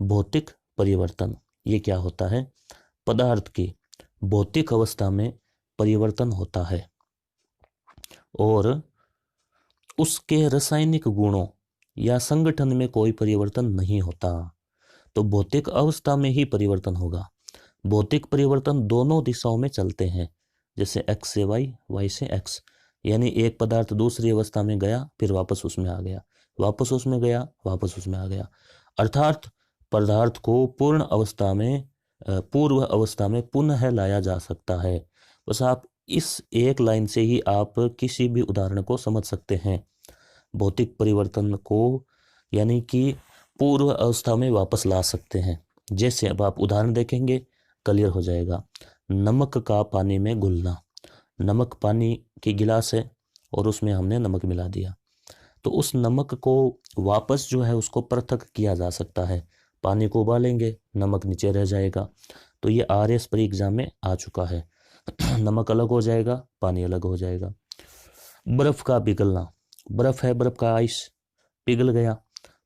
भौतिक परिवर्तन ये क्या होता है? पदार्थ की भौतिक अवस्था में परिवर्तन होता है और उसके रासायनिक गुणों या संगठन में कोई परिवर्तन नहीं होता। तो भौतिक अवस्था में ही परिवर्तन होगा। भौतिक परिवर्तन दोनों दिशाओं में चलते हैं, जैसे x से y, y से x, यानी एक पदार्थ दूसरी अवस्था में गया फिर वापस उसमें आ गया, वापस उसमें गया वापस उसमें आ गया। अर्थात पदार्थ को पूर्व अवस्था में पुनः लाया जा सकता है। बस आप इस एक लाइन से ही आप किसी भी उदाहरण को समझ सकते हैं। भौतिक परिवर्तन को यानी कि पूर्व अवस्था में वापस ला सकते हैं। जैसे अब आप उदाहरण देखेंगे क्लियर हो जाएगा। नमक का पानी में घुलना। नमक पानी की गिलास है और उसमें हमने नमक मिला दिया, तो उस नमक को वापस जो है उसको पृथक किया जा सकता है। पानी को उबालेंगे, नमक नीचे रह जाएगा। तो ये RS पर एग्जाम में आ चुका है। नमक अलग हो जाएगा, पानी अलग हो जाएगा। बर्फ का पिघलना। बर्फ है, बर्फ का आइस पिघल गया,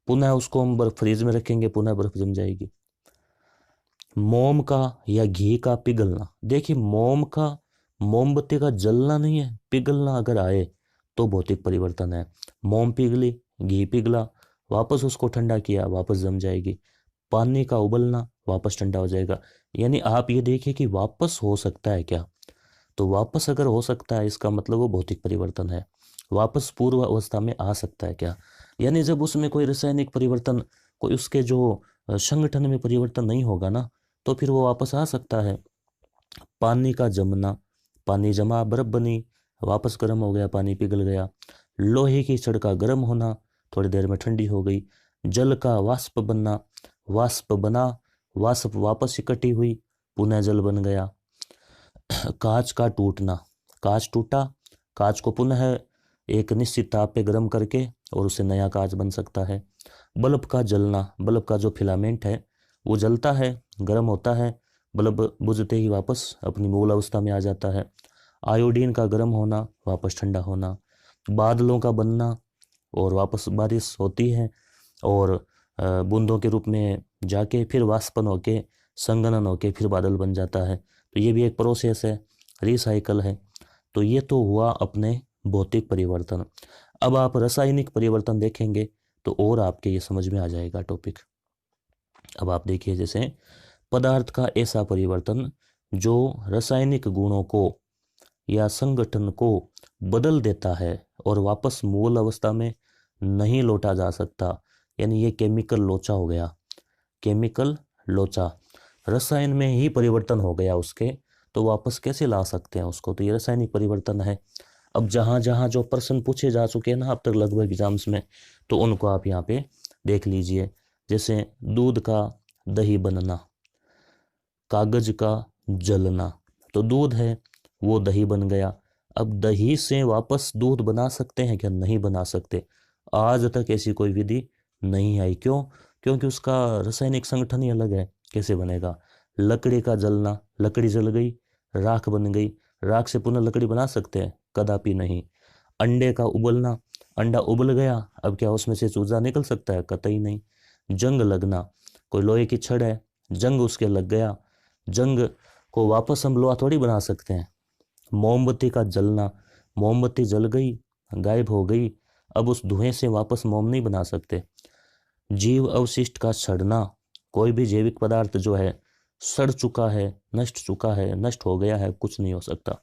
पुनः उसको हम बर्फ फ्रीज में रखेंगे, पुनः बर्फ जम जाएगी। मोम का या घी का पिघलना। देखिए मोमबत्ती का जलना नहीं है, पिघलना अगर आए तो भौतिक परिवर्तन है। मोम पिघली, घी पिघला, वापस उसको ठंडा किया, वापस जम जाएगी। पानी का उबलना, वापस ठंडा हो जाएगा। यानी आप ये देखिए कि वापस हो सकता है क्या? तो वापस अगर हो सकता है इसका मतलब वो भौतिक परिवर्तन है। वापस पूर्व अवस्था में आ सकता है क्या? यानी जब उसमें कोई रासायनिक परिवर्तन, कोई उसके जो संगठन में परिवर्तन नहीं होगा ना, तो फिर वो वापस आ सकता है। पानी का जमना। पानी जमा, बर्फ बनी, वापस गर्म हो गया, पानी पिघल गया। लोहे की छड़ का गर्म होना, थोड़ी देर में ठंडी हो गई। जल का वाष्प बनना। वाष्प बना, वाष्प वापस इकट्ठी हुई, पुनः जल बन गया। कांच का टूटना। कांच टूटा, कांच को पुनः एक निश्चित ताप पे गर्म करके और उससे नया कांच बन सकता है। बल्ब का जलना। बल्ब का जो फिलामेंट है वो जलता है, गर्म होता है, बल्ब बुझते ही वापस अपनी मूल अवस्था में आ जाता है। आयोडीन का गर्म होना, वापस ठंडा होना। बादलों का बनना और वापस बारिश होती है और बूंदों के रूप में जाके फिर वाष्पन होके संघनन होके फिर बादल बन जाता है। तो ये भी एक प्रोसेस है, रिसाइकल है। तो ये तो हुआ अपने भौतिक परिवर्तन। अब आप रासायनिक परिवर्तन देखेंगे तो और आपके ये समझ में आ जाएगा टॉपिक। अब आप देखिए, जैसे पदार्थ का ऐसा परिवर्तन जो रासायनिक गुणों को या संगठन को बदल देता है और वापस मूल अवस्था में नहीं लौटा जा सकता, यानी ये केमिकल लोचा हो गया। केमिकल लोचा, रसायन में ही परिवर्तन हो गया उसके, तो वापस कैसे ला सकते हैं उसको? तो ये रासायनिक परिवर्तन है। अब जहाँ जहाँ जो प्रश्न पूछे जा चुके हैं ना अब तक लगभग एग्जाम्स में, तो उनको आप यहाँ पे देख लीजिए। जैसे दूध का दही बनना, कागज का जलना। तो दूध है वो दही बन गया। अब दही से वापस दूध बना सकते हैं क्या? नहीं बना सकते। आज तक ऐसी कोई विधि नहीं आई। क्यों? क्योंकि उसका रासायनिक संगठन ही अलग है। कैसे बनेगा? लकड़ी का जलना, लकड़ी जल गई, राख बन गई। राख से पुनः लकड़ी बना सकते हैं? कदापि नहीं। अंडे का उबलना, अंडा उबल गया, अब क्या उसमें से चूजा निकल सकता है? कतई नहीं। जंग लगना, कोई लोहे की छड़ है, जंग उसके लग गया, जंग को वापस हम लोहा थोड़ी बना सकते हैं। मोमबत्ती का जलना, मोमबत्ती जल गई, गायब हो गई, अब उस धुएं से वापस मोम नहीं बना सकते। जीव अवशिष्ट का सड़ना, कोई भी जैविक पदार्थ जो है सड़ चुका है, नष्ट हो गया है, कुछ नहीं हो सकता।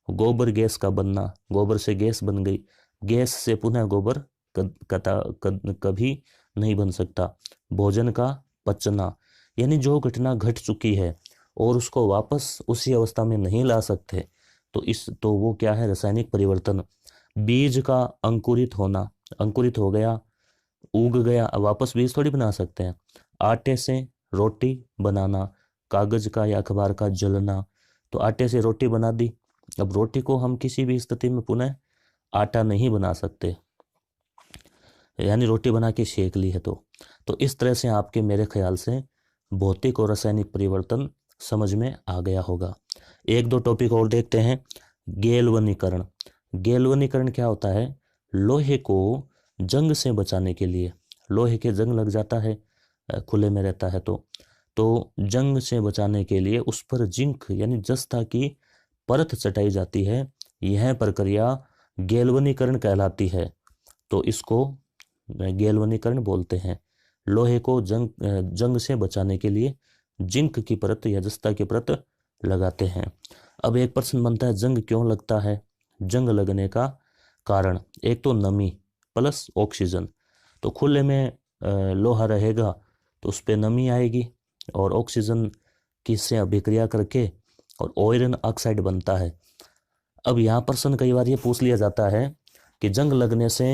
गोबर गैस का बनना, गोबर से गैस बन गई, गैस से पुनः गोबर कभी नहीं बन सकता। भोजन का पचना, यानी जो घटना घट चुकी है और उसको वापस उसी अवस्था में नहीं ला सकते, तो वो क्या है? रासायनिक परिवर्तन। बीज का अंकुरित होना, अंकुरित हो गया, उग गया, अब वापस बीज थोड़ी बना सकते हैं। आटे से रोटी बनाना, कागज का या अखबार का जलना, तो आटे से रोटी बना दी, अब रोटी को हम किसी भी स्थिति में पुनः आटा नहीं बना सकते, यानी रोटी बना के सेक ली है। तो इस तरह से आपके मेरे ख्याल से भौतिक और रासायनिक परिवर्तन समझ में आ गया होगा। एक दो टॉपिक और देखते हैं। गैल्वनीकरण। गैल्वनीकरण क्या होता है? लोहे को जंग से बचाने के लिए, लोहे के जंग लग जाता है, खुले में रहता है तो जंग से बचाने के लिए उस पर जिंक यानी जस्ता की परत चटाई जाती है। यह प्रक्रिया गैल्वनीकरण कहलाती है। तो इसको गैल्वनीकरण बोलते हैं। लोहे को जंग से बचाने के लिए जिंक की परत या जस्ता की परत लगाते हैं। अब एक प्रश्न बनता है, जंग क्यों लगता है? जंग लगने का कारण एक तो नमी प्लस ऑक्सीजन। तो खुले में लोहा रहेगा तो उस पर नमी आएगी और ऑक्सीजन की से अभिक्रिया करके और आयरन ऑक्साइड बनता है। अब यहाँ प्रश्न कई बार ये पूछ लिया जाता है कि जंग लगने से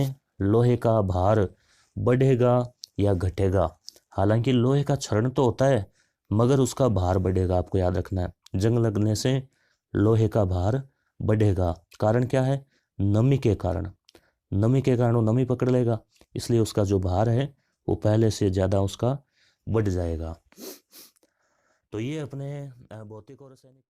लोहे का भार बढ़ेगा या घटेगा। हालांकि लोहे का क्षरण तो होता है मगर उसका भार बढ़ेगा। आपको याद रखना है, जंग लगने से लोहे का भार बढ़ेगा। कारण क्या है? नमी के कारण। नमी के कारण वो नमी पकड़ लेगा, इसलिए उसका जो भार है वो पहले से ज़्यादा उसका बढ़ जाएगा। तो ये अपने भौतिक और रासायनिक